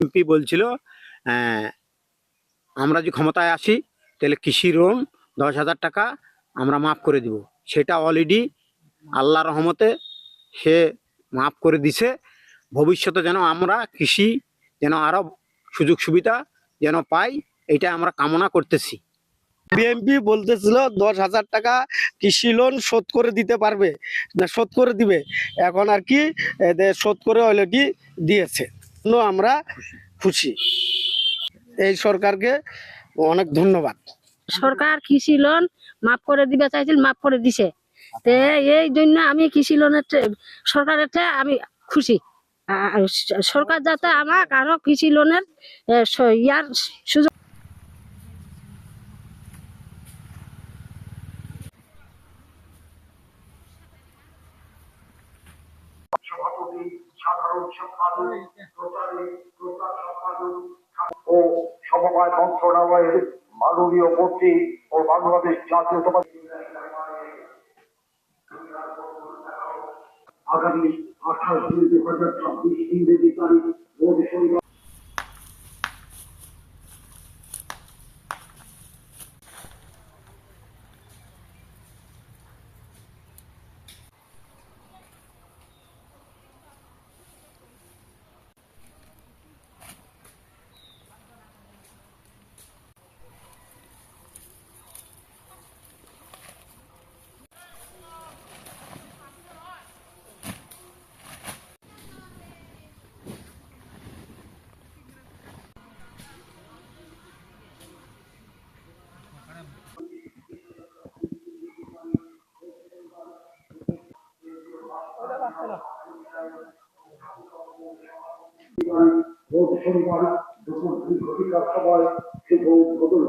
MP বলছিল আমরা যদি ক্ষমতায় আসি তাহলে কৃষি লোন 10,000 টাকা আমরা মাফ করে দিব। সেটা অলরেডি আল্লাহ রহমতে সে মাফ করে দিছে। ভবিষ্যতে যেন আমরা কৃষি যেন আরো সুযোগ সুবিধা যেন পাই, এটা আমরা কামনা করতেছি। বিএমপি বলতেছিল 10,000 টাকা কৃষি লোন শোধ করে দিতে পারবে না, শোধ করে দিবে। এখন আর কি এদের শোধ করে হলো কি দিয়েছে, আমরা খুশি। এই সরকারকে অনেক ধন্যবাদ। সরকার কৃষি লোন মাফ করে দিবে চাইছিল, মাফ করে দিছে। তে এই জন্য আমি কৃষি লোনের সরকারের আমি খুশি। সরকার যাতে আমাকে আরো কৃষি লোনের ইয়ার সুযোগ। সভাপতি, সাধারণ সম্পাদক, ও সমবায় মন্ত্রণালয়ের মাননীয় মন্ত্রী ও বাংলাদেশ জাতীয়তাবাদী আগামী 28/2/2026 ইংরেজি তারিখ রোজ শনিবার দুপুর 2 ঘটিকার সময় শুভ উদ্বোধন